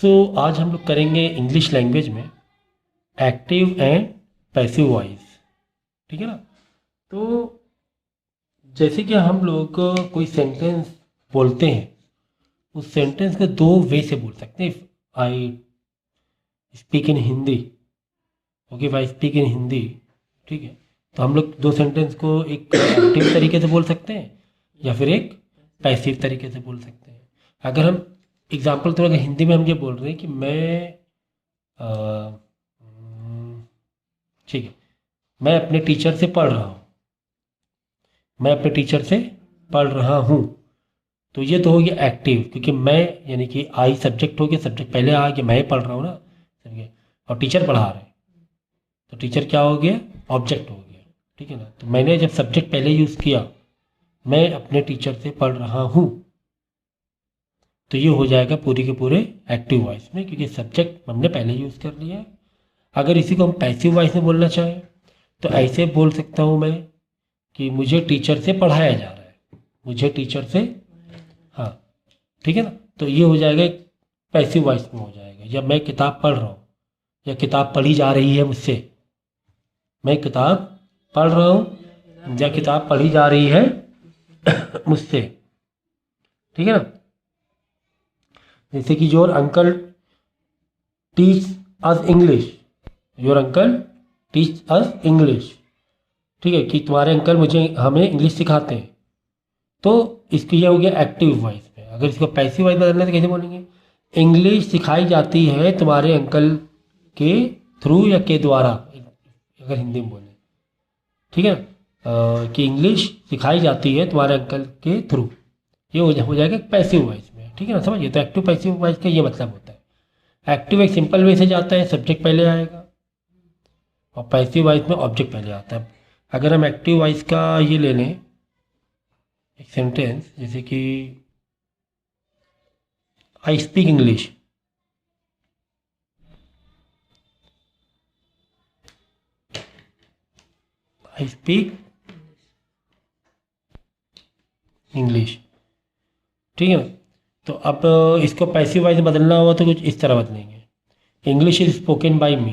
आज हम लोग करेंगे इंग्लिश लैंग्वेज में एक्टिव एंड पैसिव वॉइस। ठीक है ना। तो जैसे कि हम लोग कोई सेंटेंस बोलते हैं, उस सेंटेंस को दो वे से बोल सकते हैं। I speak in Hindi, okay, I speak in Hindi, ठीक है। तो हम लोग दो सेंटेंस को एक एक्टिव तरीके से बोल सकते हैं या फिर एक पैसिव तरीके से बोल सकते हैं। अगर हम एग्जाम्पल थोड़ा हिंदी में हम ये बोल रहे हैं कि मैं ठीक है, मैं अपने टीचर से पढ़ रहा हूँ, मैं अपने टीचर से पढ़ रहा हूँ, तो ये तो हो गया एक्टिव, क्योंकि मैं यानी कि आई सब्जेक्ट हो गया, सब्जेक्ट पहले आ गया, मैं पढ़ रहा हूँ ना, समझिए, और टीचर पढ़ा रहे हैं, तो टीचर क्या हो गया, ऑब्जेक्ट हो गया। ठीक है ना। तो मैंने जब सब्जेक्ट पहले यूज़ किया, मैं अपने टीचर से पढ़ रहा हूँ, तो ये हो जाएगा पूरी के पूरे एक्टिव वॉइस में, क्योंकि सब्जेक्ट हमने पहले यूज़ कर लिया है। अगर इसी को हम पैसिव वॉइस में बोलना चाहें तो ऐसे बोल सकता हूँ मैं कि मुझे टीचर से पढ़ाया जा रहा है, मुझे टीचर से, हाँ, ठीक है ना। तो ये हो जाएगा एक पैसिव वॉइस में हो जाएगा। या मैं किताब पढ़ रहा हूँ या किताब पढ़ी जा रही है मुझसे, मैं किताब पढ़ रहा हूँ या किताब पढ़ी जा रही है मुझसे, ठीक है ना। जैसे कि your uncle teach us English, your uncle teach us English, ठीक है, कि तुम्हारे अंकल हमें इंग्लिश सिखाते हैं। तो इसकी ये हो गया एक्टिव वॉइस में। अगर इसको पैसिव वॉइस बदलना तो कैसे बोलेंगे, इंग्लिश सिखाई जाती है तुम्हारे अंकल के थ्रू या के द्वारा, अगर हिंदी में बोले, ठीक है, कि इंग्लिश सिखाई जाती है तुम्हारे अंकल के थ्रू, ये हो जाएगा पैसिव वॉइस में। ठीक है ना, समझिए। तो एक्टिव पैसिव वॉइस का ये मतलब होता है। एक्टिव एक सिंपल वे से जाता है, सब्जेक्ट पहले आएगा, और पैसिव वॉइस में ऑब्जेक्ट पहले आता है। अगर हम एक्टिव वॉइस का ये ले लें एक सेंटेंस, जैसे कि I speak English, I speak English, ठीक है। तो अब इसको पैसिव वॉइस में बदलना हुआ तो कुछ इस तरह बदलेंगे, English is spoken by me,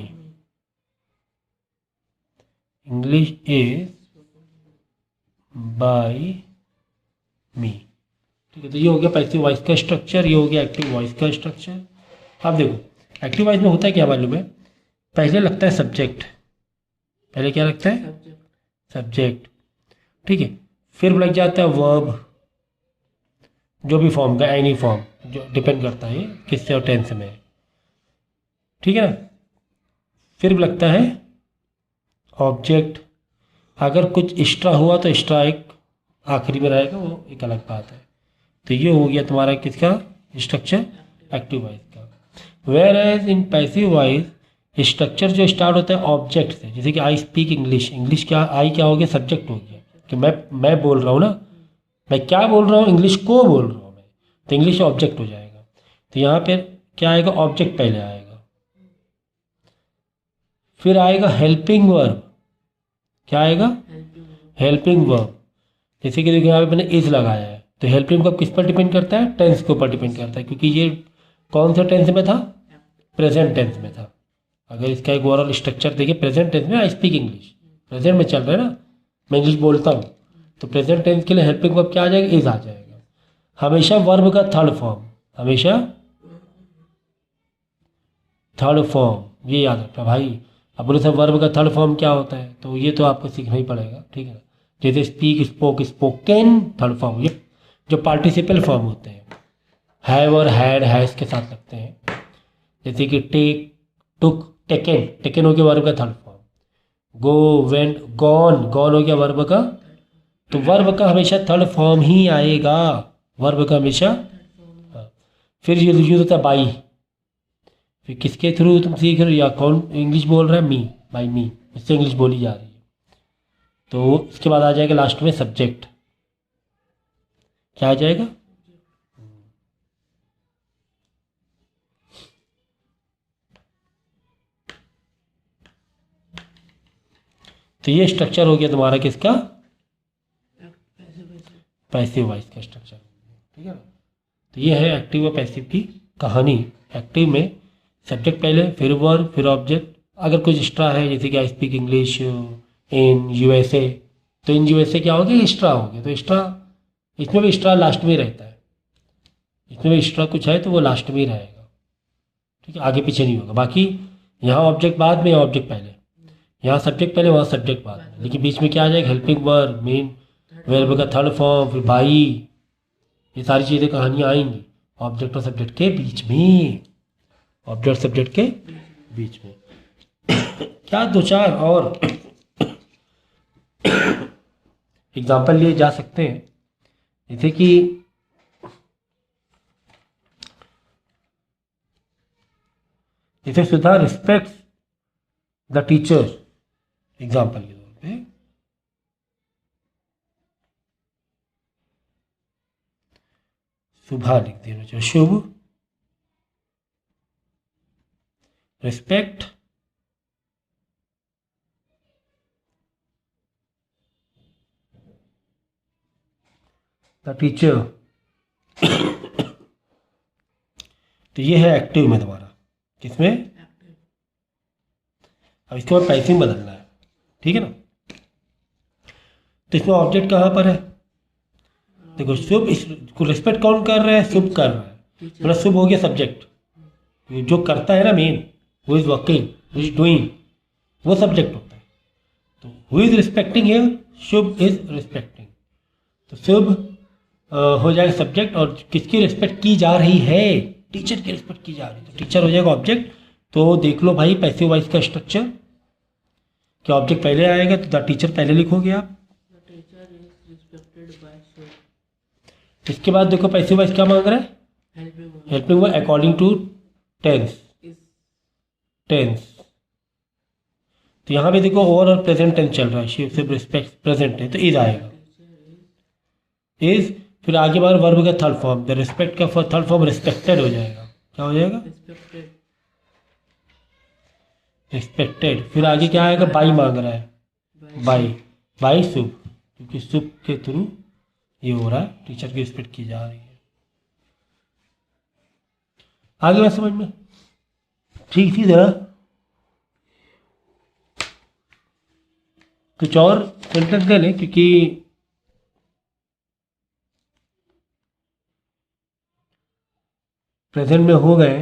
English is by me, ठीक है। तो ये हो गया पैसिव वॉइस का स्ट्रक्चर, ये हो गया एक्टिव वॉइस का स्ट्रक्चर। अब देखो एक्टिव वॉइस में होता है क्या मालूम है, पहले लगता है सब्जेक्ट, पहले क्या लगता है, सब्जेक्ट, ठीक है। फिर लग जाता है वर्ब, जो भी फॉर्म का, एनी फॉर्म, जो डिपेंड करता है किससे और टेंस में, ठीक है ना। फिर लगता है ऑब्जेक्ट, अगर कुछ एक्स्ट्रा हुआ तो एक्स्ट्रा एक आखिरी में रहेगा, वो एक अलग बात है। तो ये हो गया तुम्हारा किसका स्ट्रक्चर, एक्टिव वॉइस का। Where as in passive voice structure जो स्टार्ट होता है ऑब्जेक्ट से, जैसे कि आई स्पीक इंग्लिश, इंग्लिश क्या, आई क्या हो गया, सब्जेक्ट हो गया, कि मैं बोल रहा हूँ ना, मैं क्या बोल रहा हूँ, इंग्लिश को बोल रहा हूँ मैं, तो इंग्लिश ऑब्जेक्ट हो जाएगा। तो यहाँ पर क्या आएगा, ऑब्जेक्ट पहले आएगा, फिर आएगा हेल्पिंग वर्ब, क्या आएगा, हेल्पिंग वर्ब। जैसे कि देखिए यहाँ पे मैंने इज लगाया है, तो हेल्पिंग वर्ब किस पर डिपेंड करता है, टेंस के ऊपर डिपेंड करता है, क्योंकि ये कौन सा टेंस में था, प्रेजेंट टेंस में था। अगर इसका एक ओवरऑल स्ट्रक्चर देखिए, प्रेजेंट टेंस में आई स्पीक इंग्लिश, प्रेजेंट में चल रहा है ना, मैं इंग्लिश बोलता हूँ, तो प्रेजेंट टेंस के लिए हेल्पिंग वर्ब क्या आ जाएगा, इज आ जाएगा। हमेशा वर्ब का थर्ड फॉर्म, हमेशा थर्ड फॉर्म, ये याद रखना भाई। अब बोले सब वर्ब का थर्ड फॉर्म क्या होता है, तो ये तो आपको सीखना ही पड़ेगा, ठीक है। जैसे speak, spoke, spoken, third form, ये जो पार्टिसिपल फॉर्म होते हैं, हैव और हैड, हैज के साथ लगते हैं। जैसे कि टेक, टुक, टेकन, टेकन हो गया वर्ब का थर्ड फॉर्म। गो, वेंट, गॉन, गॉन हो गया वर्ब का, तो वर्ब का हमेशा थर्ड फॉर्म ही आएगा, वर्ब का हमेशा, हाँ। फिर ये यूज होता है बाई, फिर किसके थ्रू तुम सीख रहे हो, या कौन इंग्लिश बोल रहा है, मी, बाई मी, इससे इंग्लिश बोली जा रही है। तो इसके बाद आ जाएगा लास्ट में सब्जेक्ट, क्या आ जाएगा, तो ये स्ट्रक्चर हो गया तुम्हारा किसका, पैसिव वॉइस का स्ट्रक्चर, ठीक है ना। तो ये है एक्टिव और पैसिव की कहानी एक्टिव में सब्जेक्ट पहले, फिर वर्ब, फिर ऑब्जेक्ट। अगर कुछ एक्स्ट्रा है जैसे कि I speak English in USA, तो इन यूएसए क्या हो गया, एक्स्ट्रा हो गया। तो एक्स्ट्रा, इसमें भी एक्स्ट्रा लास्ट में रहता है, इसमें भी एक्स्ट्रा कुछ है तो वो लास्ट में ही रहेगा, ठीक है, आगे पीछे नहीं होगा। बाकी यहाँ ऑब्जेक्ट बाद में, यहाँ ऑब्जेक्ट पहले, यहाँ सब्जेक्ट पहले, वहाँ सब्जेक्ट बाद में, लेकिन बीच में क्या आ जाएगा, हेल्पिंग वर्ब, मेन वर्ब का थर्ड फॉर्म, फिर बाई, ये सारी चीज़ें कहानियाँ आएंगी ऑब्जेक्ट और सब्जेक्ट के बीच में, ऑब्जेक्ट सब्जेक्ट के बीच में। क्या दो चार और एग्जाम्पल लिए जा सकते हैं, जैसे कि जैसे सुधा रिस्पेक्ट्स द टीचर, एग्जाम्पल के तौर पे सुबह लिख दिया बच्चों, शुभ रिस्पेक्ट द टीचर। तो ये है एक्टिव में तुम्हारा, किसमें, अब इसके बाद पैसिव बदलना है, ठीक है ना। तो इसमें ऑब्जेक्ट कहाँ पर है, देखो शुभ, इसको रिस्पेक्ट कौन कर रहा है, शुभ कर रहा है, मतलब शुभ हो गया सब्जेक्ट, जो करता है ना main, who is working, who is doing, वो सब्जेक्ट होता है। तो who is respecting here, Shubh is respecting, तो शुभ हो जाएगा सब्जेक्ट, और किसकी रिस्पेक्ट की जा रही है, टीचर की रिस्पेक्ट की जा रही है, तो टीचर हो जाएगा ऑब्जेक्ट। तो देख लो भाई पैसिव वॉइस का स्ट्रक्चर, कि ऑब्जेक्ट पहले आएगा तो द टीचर पहले लिखोगे आप, इसके बाद देखो पैसिव वॉइस क्या मांग रहा है, helping verb according to tense, tense. तो यहाँ पे देखो ओवर और प्रेजेंट टेंस चल रहा है, सिर्फ रिस्पेक्ट प्रेजेंट है तो इज आएगा, इज, फिर आगे बार वर्ब का थर्ड फॉर्म, द रिस्पेक्ट का थर्ड फॉर्म रिस्पेक्टेड हो जाएगा, क्या हो जाएगा, रिस्पेक्टेड। फिर आगे क्या आएगा, बाई मांग रहा है, बाई, बाई शुभ, क्योंकि शुभ के थ्रू ये हो रहा है, टीचर की रिस्पेक्ट की जा रही है। आगे बात समझ में, ठीक थी जरा, कुछ और सेंटेंस ले लें क्योंकि प्रेजेंट में हो गए।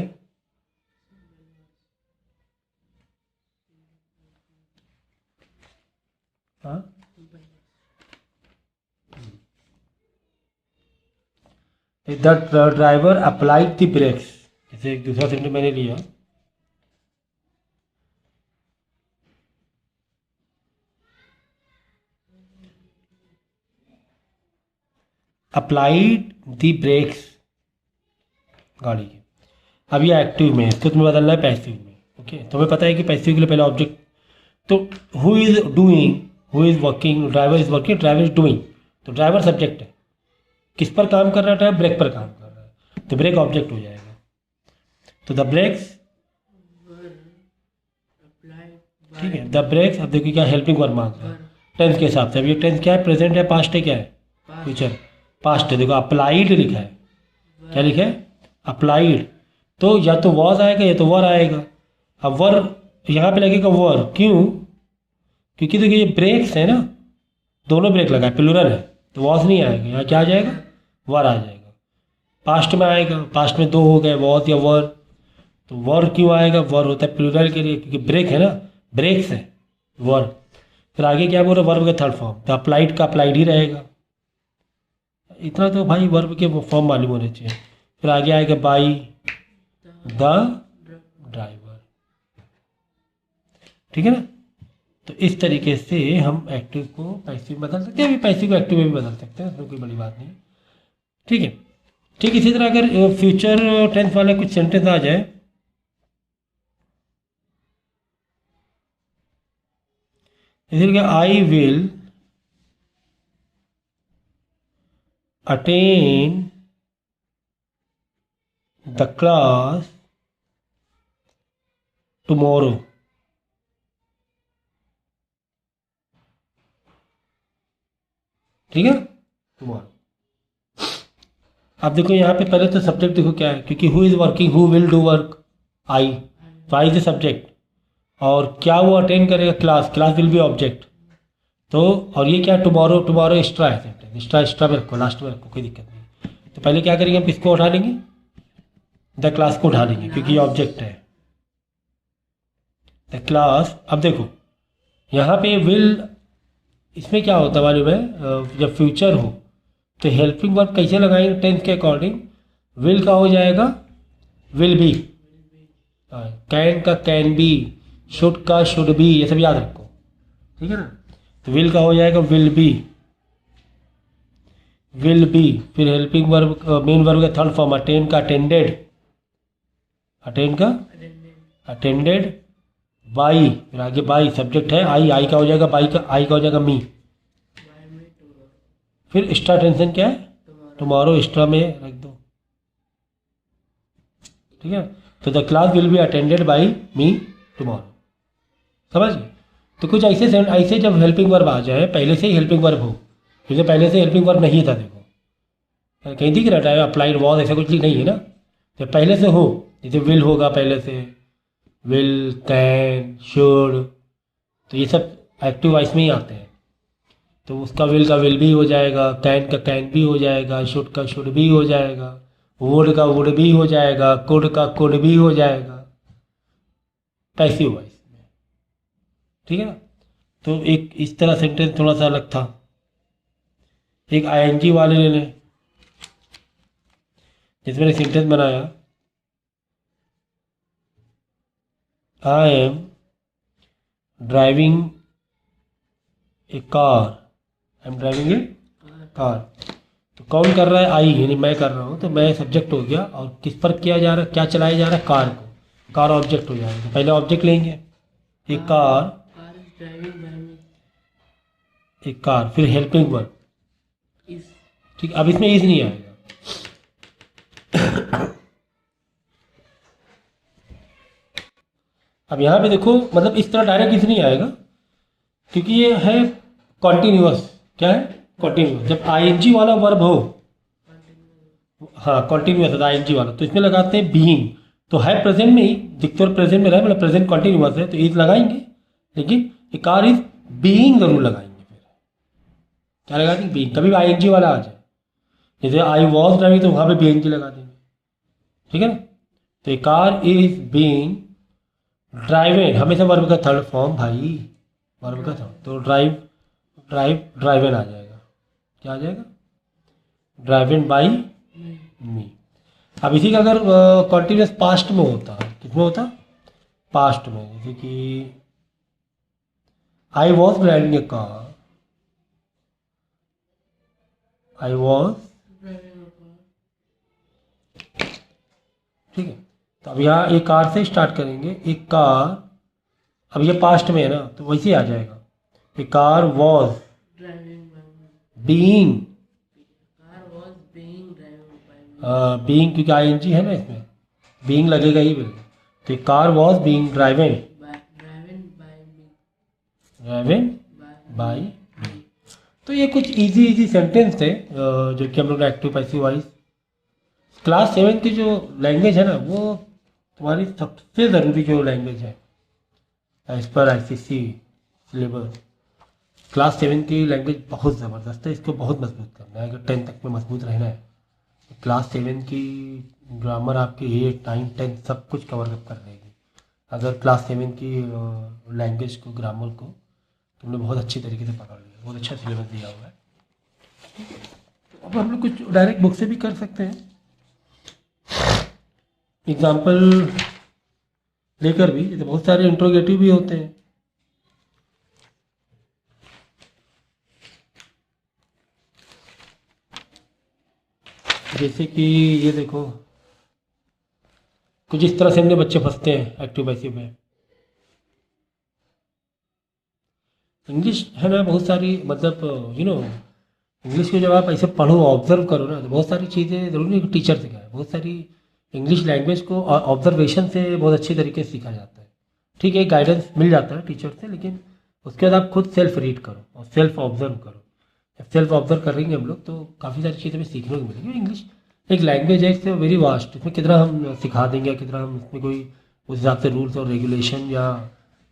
हाँ, the driver applied the brakes, जैसे एक दूसरा सेंटेंस मैंने लिया, अप्लाइड द ब्रेक्स गाड़ी की। अब ये एक्टिव में, इसको तुम्हें बदलना है पैसिव में, ओके। तुम्हें पता है कि पैसिव के लिए पहले ऑब्जेक्ट, तो who is doing, who is working, driver is working, driver is doing, तो ड्राइवर सब्जेक्ट है, किस पर काम कर रहा है, ड्राइवर ब्रेक पर काम कर रहा है, तो ब्रेक ऑब्जेक्ट हो जाएगा। तो द ब्रेक्स, ठीक है, द ब्रेक्स, अब देखिए क्या हेल्पिंग वर्ब मांग रहा है टेंस के हिसाब से। अब ये टेंस क्या है, प्रेजेंट है, पास्ट है, क्या है, फ्यूचर, पास्ट है। देखो अप्लाइड लिखा है, क्या लिखा है, अप्लाइड, तो या तो वॉज आएगा या तो वर आएगा। अब वर यहाँ पे लगेगा वर, क्यों, क्योंकि देखिए ये ब्रेक्स है ना, दोनों ब्रेक लगा है, प्लूरल है, तो वॉज नहीं आएगा, यहाँ क्या आ जाएगा, वर आ जाएगा। पास्ट में आएगा, पास्ट में दो हो गए, वॉज या वर, तो वर क्यों आएगा, वर होता है प्लूरल के लिए, क्योंकि ब्रेक है ना, ब्रेक्स है, वर। फिर आगे क्या बोल रहे, वर्ब का थर्ड फॉर्म, तो अप्लाइड का अप्लाइड ही रहेगा, इतना तो भाई वर्ब के फॉर्म मालूम होने चाहिए। फिर आगे आएगा बाई द ड्राइवर, ठीक है ना। तो इस तरीके से हम एक्टिव को पैसिव बदल सकते हैं, अभी पैसिव को एक्टिव में भी बदल सकते हैं, उसमें कोई बड़ी बात नहीं, ठीक है। ठीक, इसी तरह अगर फ्यूचर टेंस वाला कुछ सेंटेंस आ जाए, इसी I will attain the class tomorrow, ठीक है, टुमारो। अब देखो यहाँ पे पहले तो सब्जेक्ट देखो क्या है, क्योंकि who is working, who will do work, I, तो आई इज द सब्जेक्ट, और क्या वो अटेंड करेगा, class, class will be object. तो और ये क्या, टुमारो, टुमारो एक्स्ट्रा है सेंटेंस, एक्स्ट्रा एक्स्ट्रा में रखो, लास्ट में रखो, कोई दिक्कत नहीं। तो पहले क्या करेंगे, हम किसको उठा लेंगे, द क्लास को उठा लेंगे, क्योंकि ये ऑब्जेक्ट है द क्लास। अब देखो यहाँ पे विल, इसमें क्या होता है मालूम है, जब फ्यूचर हो तो हेल्पिंग वर्ब कैसे लगाएंगे टेंस के अकॉर्डिंग, विल का हो जाएगा विल बी, कैन का कैन बी, शुड का शुड बी, ये सब याद रखो, ठीक है ना। तो विल का हो जाएगा विल बी, विल बी, फिर हेल्पिंग वर्ब, मेन वर्ब का थर्ड फॉर्म अटेंड का अटेंडेड, अटेंड का अटेंडेड बाई, फिर आगे बाई, सब्जेक्ट है आई, आई का हो जाएगा बाई का, आई का हो जाएगा मी, फिर एक्स्ट्रा टेंशन क्या है, टुमारो, एक्स्ट्रा में रख दो, ठीक है। तो the class will be attended by me tomorrow, समझ गए। तो कुछ ऐसे जब हेल्पिंग वर्ब आ जाए, पहले से ही हेल्पिंग वर्ब हो, क्योंकि पहले से हेल्पिंग वर्ब नहीं था, देखो कहीं दिख रहा है अप्लाइड वॉज, ऐसा कुछ नहीं है ना, तो पहले से हो, जैसे विल होगा पहले से, विल, कैन, शुड, तो ये सब एक्टिव वॉइस में ही आते हैं। तो उसका विल भी हो जाएगा, कैन का कैन भी हो जाएगा, शुड का शुड भी हो जाएगा, वुड का वुड भी हो जाएगा, कुड का कुड भी हो जाएगा, पैसिव वॉइस में, ठीक है ना। तो एक इस तरह सेंटेंस थोड़ा सा अलग था। एक आईएनजी वाले ले लें, जिसमें मैंने सेंटेंस बनाया, I am driving A car, I am driving A car, तो कौन कर रहा है, आई, यानी मैं कर रहा हूँ, तो मैं सब्जेक्ट हो गया, और किस पर किया जा रहा है, क्या चलाया जा रहा है, कार को, कार ऑब्जेक्ट हो जाएगा। तो पहले ऑब्जेक्ट लेंगे, एक कार, एक कार, फिर हेल्पिंग वर्ब, ठीक, अब इसमें इज नहीं आएगा, अब यहाँ पे देखो, मतलब इस तरह डायरेक्ट इज नहीं आएगा, क्योंकि ये है कॉन्टिन्यूअस, क्या है, कॉन्टिन्यूअस। जब आईएनजी वाला वर्ब हो, हाँ कॉन्टिन्यूअस है आईएनजी वाला, तो इसमें लगाते हैं बीइंग, तो है प्रेजेंट में ही, दिखते प्रेजेंट में रहे, मतलब प्रेजेंट कॉन्टिन्यूअस है, तो इज लगाएंगे, लेकिन ए कार इज बीइंग जरूर लगाएंगे, फिर क्या लगा देंगे, बीइंग, कभी भी आईएनजी वाला आ जाए, जैसे आई वॉज ड्राइविंग, तो वहाँ पे बीइंग लगा देंगे, ठीक है ना। तो a car is being driven, हमेशा वर्ब का थर्ड फॉर्म भाई, वर्ब का थर्ड, तो ड्राइवेन आ जाएगा, क्या आ जाएगा, ड्राइवेन बाई मी। अब इसी का अगर कॉन्टिन्यूस पास्ट में होता, किसमें होता, पास्ट में, जैसे कि I was driving A car, I was, ठीक है। तो अब यहाँ एक कार से स्टार्ट करेंगे, एक कार, अब ये पास्ट में है ना, तो वैसे आ जाएगा, a car was being, being, क्योंकि आईएनजी है ना इसमें, बीइंग लगेगा ही बिल्कुल, तो a car was being driven by me. तो ये कुछ इजी सेंटेंस थे, जो कि हम लोग ने एक्टिव पैसिव वॉइस, क्लास 7 की जो लैंग्वेज है ना, वो तुम्हारी सबसे ज़रूरी जो लैंग्वेज है as per ICC syllabus, class 7 की लैंग्वेज बहुत ज़बरदस्त है, इसको बहुत मजबूत करना है, अगर 10 तक में मजबूत रहना है, तो क्लास 7 की ग्रामर आपकी 8, 9, 10 सब कुछ कवर अप कर लेगी, अगर क्लास 7 की लैंग्वेज को, ग्रामर को तुमने बहुत अच्छी तरीके से पकड़ लिया, बहुत अच्छा सिलेबस दिया हुआ है। अब हम लोग कुछ डायरेक्ट बुक से भी कर सकते हैं, एग्जाम्पल लेकर भी, जैसे बहुत सारे इंट्रोगेटिव भी होते हैं, जैसे कि ये देखो, कुछ इस तरह से हमने बच्चे फंसते हैं एक्टिव पैसिव में। इंग्लिश है ना बहुत सारी, मतलब इंग्लिश को जब आप ऐसे पढ़ो, ऑब्जर्व करो ना, तो बहुत सारी चीज़ें ज़रूरी नहीं कि टीचर से क्या है, बहुत सारी इंग्लिश लैंग्वेज को ऑब्जर्वेशन से बहुत अच्छी तरीके से सीखा जाता है। ठीक है, गाइडेंस मिल जाता है टीचर से, लेकिन उसके बाद आप खुद सेल्फ रीड करो और सेल्फ ऑब्जर्व करो। जब सेल्फ ऑब्जर्व करेंगे हम लोग तो काफ़ी सारी चीज़ें हमें सीखने को मिलेंगी। इंग्लिश एक लैंग्वेज है, इट्स वेरी वास्ट, इसमें कितना हम सिखा देंगे, कितना हम इसमें कोई उस हिसाब से रूल्स और रेगुलेशन या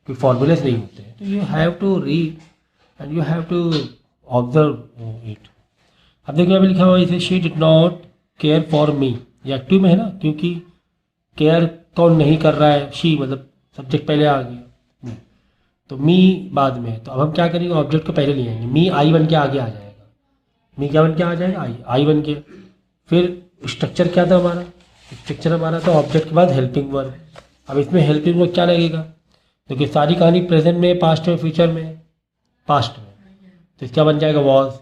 कोई फॉर्मूलेस नहीं होते हैं। तो you have to read and you have to observe it. अब देखिए अभी लिखा हुआ है इसे, she did not care for me, ये एक्टिव में है ना, क्योंकि केयर कौन नहीं कर रहा है, शी मतलब सब्जेक्ट पहले आ गया, me। तो मी बाद में है, तो अब हम क्या करेंगे, ऑब्जेक्ट को पहले ले आएंगे, मी आई बन के आगे आ जाएगा, मी क्या बन के आ जाएगा, आई बन के। फिर स्ट्रक्चर क्या था हमारा, स्ट्रक्चर हमारा था ऑब्जेक्ट के बाद हेल्पिंग वर्ब। अब इसमें हेल्पिंग वर्ब क्या लगेगा, क्योंकि सारी कहानी प्रेजेंट में, पास्ट में, फ्यूचर में, पास्ट में, तो इसका बन जाएगा वॉज,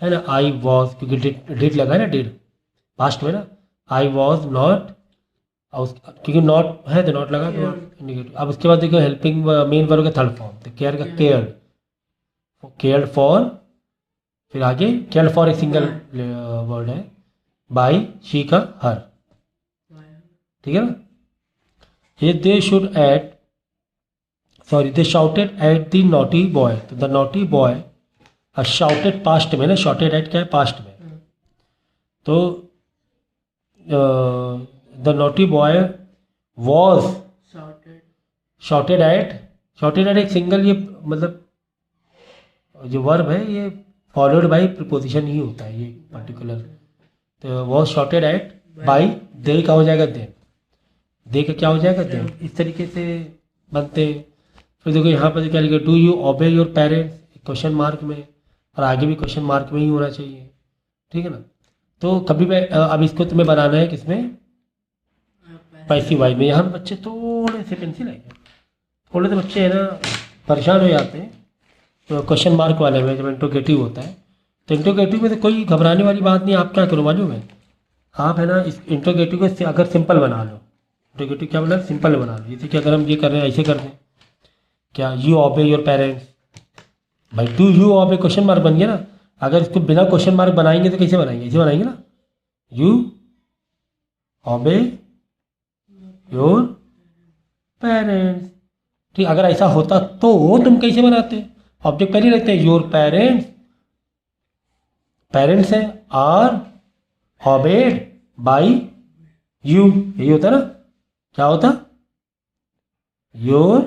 है ना, आई वॉज, क्योंकि डिड लगा है ना, डिड पास्ट में ना, आई वॉज नॉट, क्योंकि नॉट है तो नॉट लगा तो इंडिकेटिव। अब उसके बाद देखो हेल्पिंग मेन वर्ब का थर्ड फॉर्म, तो केयर का केयर्ड, केयर्ड फॉर, फिर आगे केयर फॉर एक सिंगल वर्ड है, बाई, शी का हर, ठीक है ना। ये they should at, sorry they shouted at the naughty boy, तो the naughty boy, shouted past में ना, शॉटेड एट क्या है, पास्ट में, तो the naughty boy was shouted at एक सिंगल, ये मतलब जो वर्ब है ये फॉलोड बाई प्रीपोजिशन ही होता है ये पर्टिकुलर, तो वॉज शॉटेड एट बाई, दे का हो जाएगा देम, दे का क्या हो जाएगा देम, इस तरीके से बनते हैं। फिर देखो यहाँ पर क्या लिखा, डू यू ओबे योर पेरेंट्स, क्वेश्चन मार्क में, और आगे भी क्वेश्चन मार्क में ही होना चाहिए, ठीक है ना। तो कभी भी अब इसको तुम्हें बनाना है किसमें, पैसिव वाई में। यहाँ बच्चे थोड़े से पेंसिल है, थोड़े से बच्चे है ना परेशान हो जाते हैं तो क्वेश्चन मार्क वाले में, जब इंट्रोगेटिव होता है, तो इंट्रोगेटिव में तो कोई घबराने वाली बात नहीं। आप क्या करो मालूम है, आप है ना इस इंट्रोगेटिव को अगर सिंपल बना लो, इंट्रोगेटिव क्या बना, सिंपल बना लो, जैसे कि अगर हम ये कर रहे हैं ऐसे कर दें, क्या यू ऑबे योर पेरेंट्स, भाई do you obey question mark बन गया ना। अगर इसको बिना क्वेश्चन मार्क बनाएंगे तो कैसे बनाएंगे, ऐसे बनाएंगे ना, यू ऑबे योर पेरेंट्स, ठीक। अगर ऐसा होता तो तुम कैसे बनाते, ऑब्जेक्ट पहले रखते हैं, योर पेरेंट्स, पेरेंट्स है, आर ऑबेड बाई यू, यही होता ना, क्या होता, योर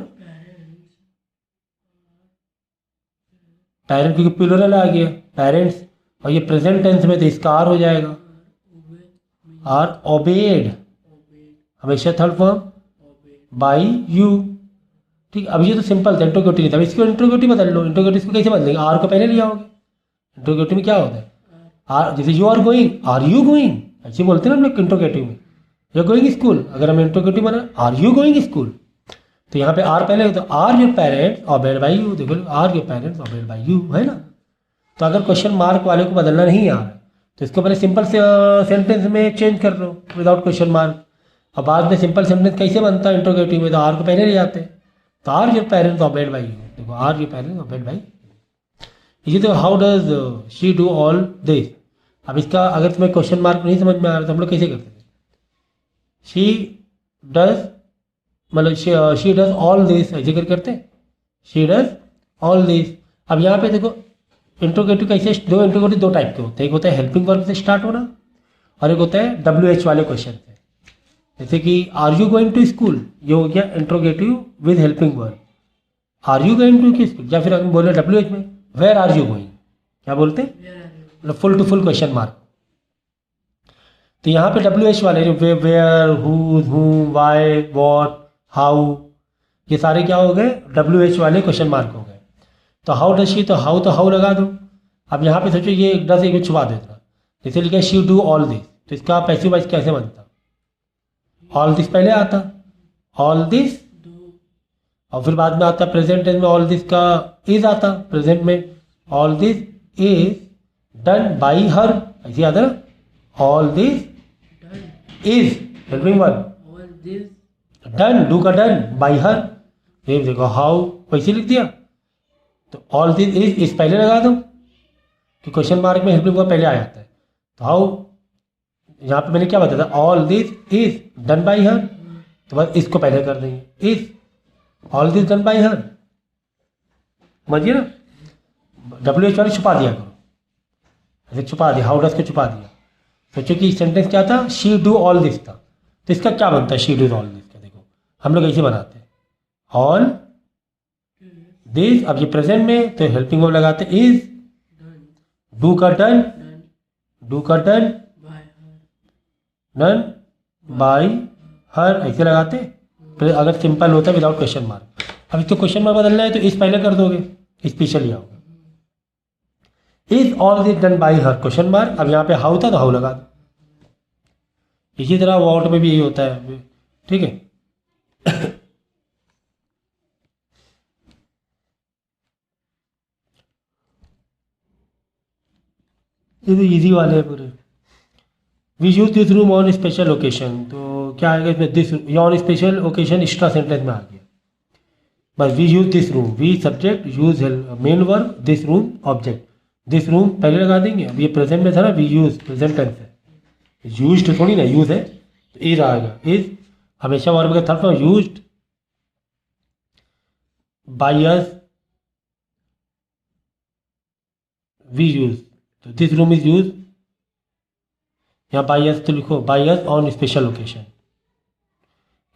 पेरेंट, क्योंकि प्लूरल आ गया पेरेंट्स, और ये प्रेजेंट टेंस में तो इसका आर हो जाएगा, आर ओबेड, हमेशा थर्ड फॉर्म, बाई यू, ठीक। अब ये तो सिंपल था, इंट्रोगेटिव नहीं था, इसको इंट्रोगेटिव बदल लो। इंट्रोगेटिव इसको कैसे बदलेंगे, आर को पहले ले आओगे, इंट्रोगेटिव में क्या होता है, आर, जैसे you are going, are you going, ऐसे बोलते हैं ना हम लोग इंट्रोगेटिव में, यू आर गोइंग स्कूल, अगर हम इंट्रोगेटिव बना आर यू गोइंग स्कूल, तो यहाँ पे आर पहले, तो are your parents obeyed by you, देखो are your parents obeyed by you, है ना। तो अगर क्वेश्चन मार्क वाले को बदलना नहीं आ रहा तो इसको पहले सिंपल से सेंटेंस में चेंज कर लो विदाउट क्वेश्चन मार्क, और बाद में सिंपल सेंटेंस कैसे बनता है इंट्रोगेटिव में, तो आर को पहले ले जाते हैं, तो are your parents obeyed by you, देखो are your parents obeyed by, इसी तो how does she do all this. अब इसका अगर तुम्हें क्वेश्चन मार्क नहीं समझ में आ रहा तो हम लोग कैसे करते थे, शी डज, मतलब शी डज ऑल दिस, ऐसे करते हैं, शी डज ऑल दिस। अब यहाँ पे देखो इंट्रोगेटिव कैसे, दो इंट्रोगेटिव दो टाइप के होते हैं, एक होता है हेल्पिंग वर्ब से स्टार्ट होना, और एक होता है WH वाले क्वेश्चन से, जैसे कि are you going to school, ये हो गया interrogative with helping verb, are you going to school, या फिर हम बोले WH में वेयर आर यू गोइंग, क्या बोलते हैं, मतलब full to full question mark. तो यहाँ पे WH वाले जो where, who, why, what, how, ये सारे क्या हो गए, WH वाले क्वेश्चन मार्क हो गए। तो हाउ डज शी, तो हाउ लगा दो। अब यहाँ पे सोचो ये डज एक छुपा देता, जैसे लिखा शी डू ऑल दिस, तो इसका पैसिव वॉइस कैसे बनता, ऑल दिस पहले आता, ऑल दिस, और फिर बाद में आता प्रेजेंट टेंस में ऑल दिस का इज आता, प्रेजेंट में all this is done by her, ऐसे आता ना, all this is helping verb, done, do का डन बाई हर, ये देखो हाउ वैसे लिख दिया, तो ऑल दिस इज पहले लगा दो कि क्वेश्चन मार्क में हेल्पिंग वर्ब पहले आ जाता है। तो हाउ, यहाँ पे मैंने क्या बताया था, all this is done by her, तो बस इसको पहले कर देंगे, is all this done by her, समझिए ना। WH वाले छुपा दिया करो, ऐसे छुपा दिया, हाउ डज को छुपा दिया, सोचो कि सेंटेंस क्या था, शी डू ऑल दिस था, तो इसका क्या बनता है, शी डू ऑल दिस का। देखो हम लोग ऐसे बनाते हैं, ऑल दिस, अब ये प्रेजेंट में तो हेल्पिंग वर्ब लगाते इज, डू का डन, डू का डन, डन बाय हर, ऐसे लगाते। फिर अगर सिंपल होता है विदाउट क्वेश्चन मार्क, अब इसको क्वेश्चन मार्क बदलना है तो इस पहले कर दोगे, स्पेशल होगा, is all this done by her question mark. अब यहाँ पे हाउ था तो हाउ लगा दो। इसी तरह वॉट में भी यही होता है, ठीक है। ये तो इजी वाले हैं पूरे। We use this room on special occasion, तो क्या आएगा इसमें, this on special occasion extra sentence में आ गया। बस we use this room, we subject, use main verb, this room object. This room पहले लगा देंगे, अब ये प्रेजेंट में था ना, वी यूज प्रेजेंट टेंस है, यूज्ड थोड़ी ना, यूज है तो इज आएगा, इज हमेशा वर्ब का third form, used by us, we use, तो दिस रूम इज यूज, यहाँ बाय अस तो लिखो by us on special occasion,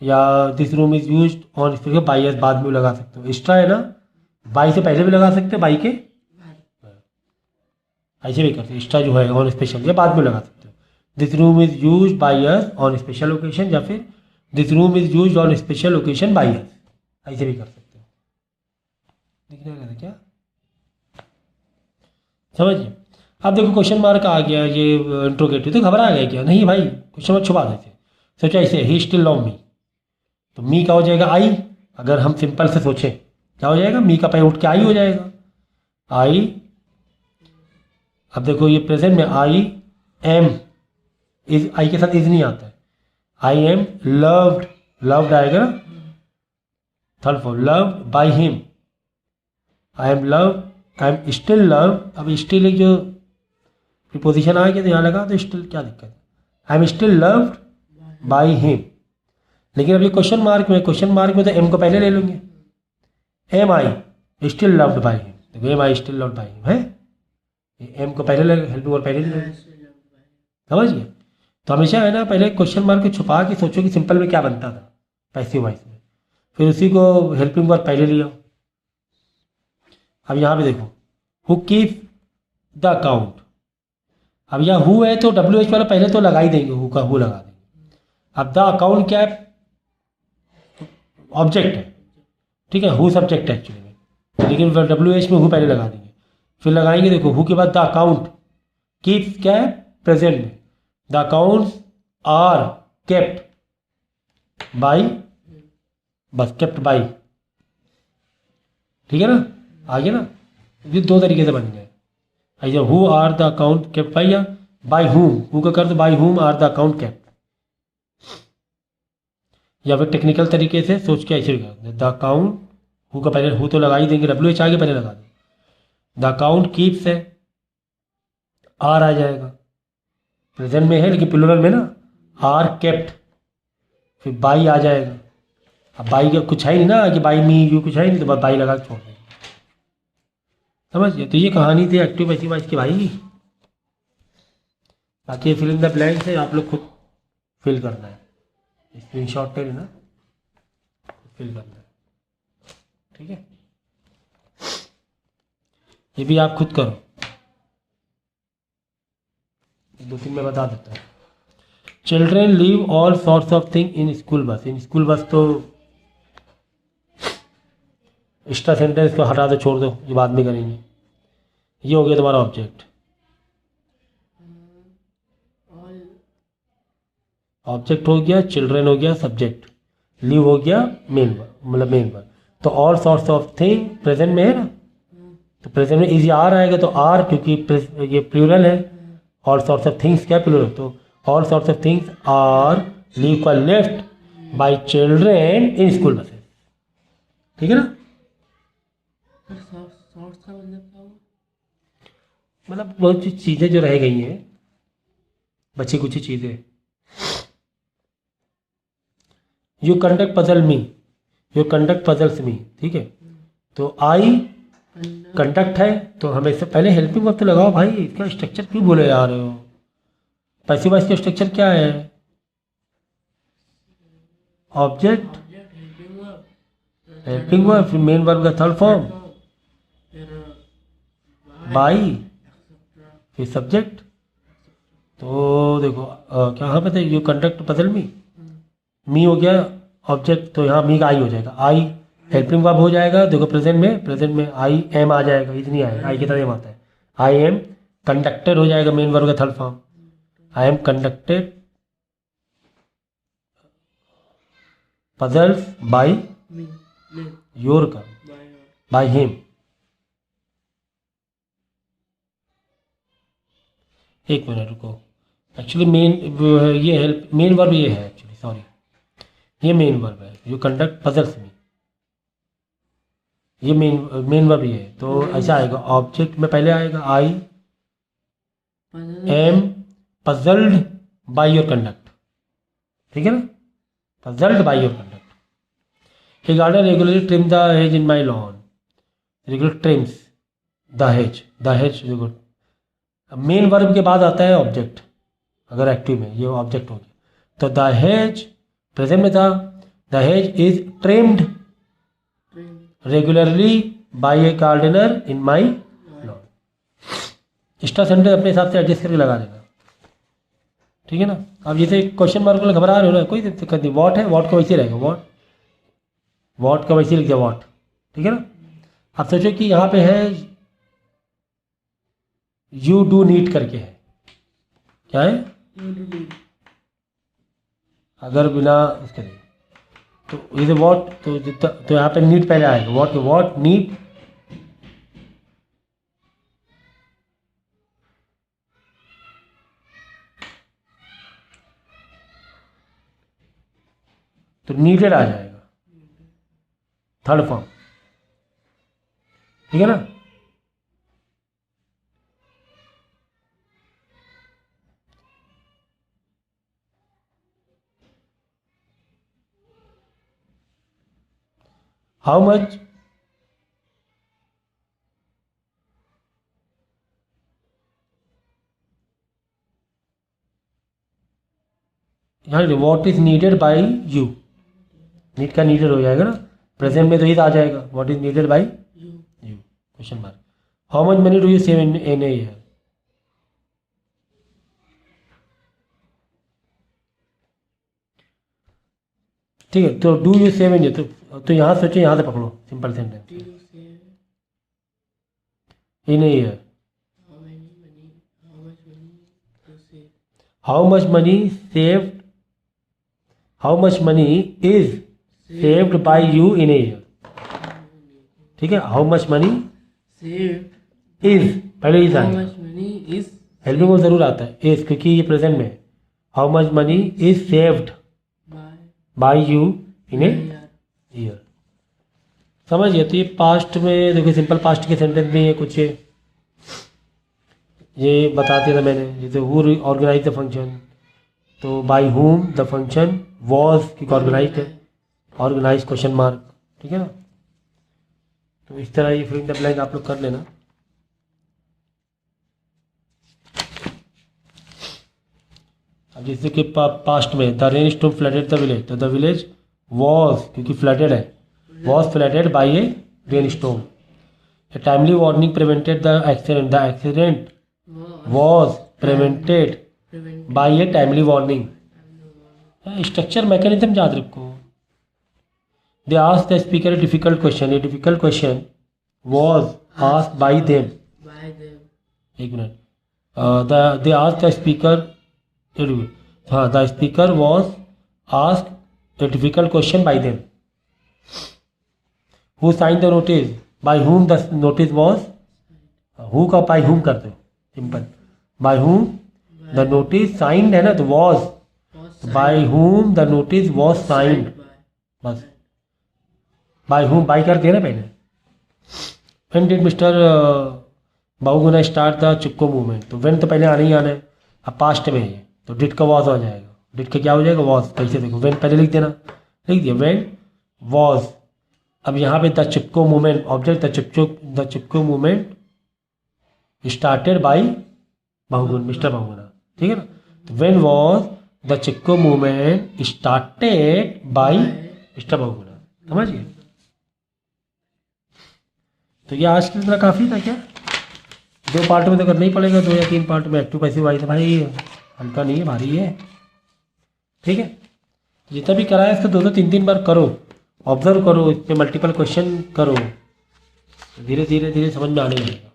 या this room is used on special, by us बाद में लगा सकते हो, एक्स्ट्रा है ना, बाई से पहले भी लगा सकते हो, बाई के ऐसे भी करते, एक्स्ट्रा जो है ऑन स्पेशल या बाद में लगा सकते हो। This room is use by us on special occasion, या फिर this room is use on special occasion by us, ऐसे भी कर सकते हो। दिखने लगा था क्या, समझिए। अब देखो क्वेश्चन मार्क आ गया, ये इंट्रोगेटिव, तो घबरा गया क्या, नहीं भाई क्वेश्चन मार्क छुपा देते। सोचा ऐसे, ही स्टिल लव मी, तो मी का हो जाएगा आई, अगर हम सिंपल से सोचें क्या हो जाएगा, मी का पहले उठ के आई हो जाएगा, आई। अब देखो ये प्रेजेंट में आई एम, इज आई के साथ इज नहीं आता है, आई एम लव्ड, लव्ड आएगा ना, third form loved by him, I am love, I am still love. अब स्टिल एक जो प्रीपोजिशन आ गया तो यहाँ लगा, तो स्टिल क्या दिक्कत है, I am still loved by him. लेकिन अब ये क्वेश्चन मार्क में, क्वेश्चन मार्क में तो एम को पहले ले लेंगे, am I still loved by him, देखो am I still loved by him है, एम को पहले ले, हेल्पिंग वर्ब पहले ले लेंगे, समझ गए। तो हमेशा है ना, पहले क्वेश्चन मार्क को छुपा के सोचो कि सिंपल में क्या बनता था पैसिव वॉइस में, फिर उसी को हेल्पिंग वर्ब पहले लिया। अब यहाँ पे देखो, हु कीप द अकाउंट, अब यहाँ हु है तो डब्ल्यू एच वाला पहले तो लगा ही देंगे, हु का हु लगा देंगे। अब द अकाउंट क्या है, ऑब्जेक्ट है, ठीक है, हु सब्जेक्ट है एक्चुअली में, लेकिन डब्ल्यू एच में हु पहले लगा देंगे, फिर लगाएंगे, देखो हु के बाद द अकाउंट, कीप क्या है प्रेजेंट में, the accounts are kept by, बस केप्ट बाई, ठीक है ना, आगे ना, ये दो तरीके से बन गए, ऐसे who are the account kept by, या बाई हुम, हु का कर दो बाई हुम आर द अकाउंट केप्ट, या फिर टेक्निकल तरीके से सोच के ऐसे भी कर द अकाउंट, हु का पहले हु तो लगा ही देंगे, डब्ल्यू एच आगे पहले लगा देंगे, द अकाउंट कीप्स है, आर आ जाएगा, प्रेजेंट में है लेकिन प्लूरल में ना, आर केप्ट, फिर बाई आ जाएगा। अब बाई का कुछ है नहीं ना कि बाई मी यू कुछ है नहीं, तो बस बाई लगा के छोड़ देंगे, समझ गए। तो ये कहानी थी एक्टिव पैसिव वॉइस की भाई। बाकी फिल इन द ब्लैंक्स है, आप लोग खुद फिल करना है, स्क्रीन शॉट ले लेना, फिल करना है, ठीक है, ये भी आप खुद करो, दो तीन में बता देता हूँ। Children leave all sorts of thing in school बस, इन स्कूल बस तो एक्स्ट्रा सेंटेंस को हटा दो, छोड़ दो, ये बाद में करेंगे। ये हो गया तुम्हारा ऑब्जेक्ट, ऑब्जेक्ट हो गया, चिल्ड्रेन हो गया सब्जेक्ट, लीव हो गया मेन वर्ब, मतलब मेन वर्ब। तो all sorts of thing present में है ना, तो प्रेजेंट में इजी आर आएगा, तो आर क्योंकि ये प्लूरल है, ऑल सॉर्ट्स ऑफ थिंग्स क्या प्लूरल, तो all sorts of things are leave का left by children in school buses, ठीक है ना। मतलब बहुत सी चीज़ें जो रह गई हैं, बची कुछ चीज़ें। You conduct puzzle me, you conduct puzzles me, ठीक है, तो आई कंडक्ट है, तो हमें से पहले हेल्पिंग वर्ब तो लगाओ भाई, इसका स्ट्रक्चर क्यों बोले जा रहे हो, पैसिव वॉइस का स्ट्रक्चर क्या है? ऑब्जेक्ट, हेल्पिंग वर्ब, फिर मेन वर्ब का थर्ड फॉर्म बाई, फिर सब्जेक्ट। तो देखो कहाँ पे थे? यू कंडक्ट पजल मी हो गया ऑब्जेक्ट, तो यहाँ मी का आई हो जाएगा। आई हेल्पिंग वर्ब हो जाएगा। देखो प्रेजेंट में आई एम आ जाएगा, इतनी आएगा, आई की तरह एम आता है। आई एम कंडक्टेड हो जाएगा मेन वर्ब का third form. I am conducted puzzles by your का बाई हिम। एक मिनट रुको, एक्चुअली ये हेल्प मेन वर्ब ये है एक्चुअली, सॉरी, ये मेन वर्ब है। यू कंडक्ट पजल्स मी, ये मेन वर्ब ये है। तो ऐसा आएगा, ऑब्जेक्ट में पहले आएगा I am puzzled by your conduct, ठीक है ना, puzzled by your conduct. A garden regularly trim the hedge in my lawn, regular TRIMS the hedge, good. Main verb के बाद आता है ऑब्जेक्ट, अगर एक्टिव में ये ऑब्जेक्ट हो गया। तो द हेज प्रेजेंट में था, the hedge is trimmed regularly by a gardener in my lawn. Extra sentence अपने हिसाब से एडजस्ट करके लगा देना, ठीक है ना। अब जैसे क्वेश्चन मार्क में घबरा रहे हो ना, कोई दिक्कत नहीं, वॉट है, वॉट का वैसे रहेगा, वॉट का वैसे लिख दिया वॉट, ठीक है ना। अब सोचो कि यहाँ पे है यू डू नीड करके है, क्या है, अगर बिना उसके नहीं तो ये वॉट, तो यहाँ पे नीड पहले आएगा, वॉट नीड, तो नीडेड आ जाएगा थर्ड फॉर्म, ठीक है ना। हाउ मच, यहाँ what is needed by you, need का नीडेड हो जाएगा ना, प्रेजेंट में तो ही आ जाएगा, what is needed by you question mark. How much money do you save in a year, ठीक है। तो do you save in year, तो यहाँ सोचो, यहाँ से पकड़ो simple sentence, in a year how much money saved, how much money is saved by you in a year, ठीक है। हाउ मच मनी इज, पहले इज आएगा, हेल्पिंग वर्ब जरूर आता है इज, क्योंकि ये प्रेजेंट में। How much money is saved by you in a year, समझिए। तो ये पास्ट में देखो, सिंपल पास्ट के सेंटेंस में ये कुछ ये बता दिया था मैंने, जैसे हु ऑर्गेनाइज द फंक्शन, तो by whom the function was, क्योंकि ऑर्गेनाइज है, ऑर्गेनाइज क्वेश्चन मार्क, ठीक है ना। तो इस तरह ये फिल इन द ब्लैंक आप लोग कर लेना। अब जैसे कि पास्ट में the rain storm flooded the village, तो द विलेज वॉज, क्योंकि फ्लडेड है, was flooded by a rain storm. A timely warning prevented the accident was prevented by a timely warning. Structure mechanism याद रखो। They asked the speaker a difficult question, a difficult question was asked by them, एक minute, they asked the speaker, हाँ, the speaker was asked a difficult question by them. Who sign the notice, by whom the notice was, who का by whom करते हो simple, by whom the notice signed है ना, तो was, by whom the notice was signed, बस by whom, by कर दिया ना पहले। When did mister Bahuguna start the Chipko movement, तो व्हेन तो पहले आना ही आना है, अब पास्ट में है तो डिड का वॉज आ जाएगा, डिड का क्या हो जाएगा, वॉज। कैसे देखो, व्हेन पहले लिख देना, लिख दिया व्हेन वॉज। अब यहाँ पे the Chipko movement object, the Chipko movement started by Bahuguna, mister Bahuguna, ठीक है ना। When was the Chipko movement started by mister Bahuguna. समझिए, तो ये आज के लिए काफ़ी था क्या? 2 पार्ट में तो करना ही पड़ेगा, 2 या 3 पार्ट में। एक्टिव पैसिव वॉइस भाई हल्का नहीं है, भारी है। ठीक है, जितना भी कराया इसको 2-2 3-3 बार करो, ऑब्जर्व करो, इस पर मल्टीपल क्वेश्चन करो, धीरे धीरे धीरे समझ में आने लगेगा।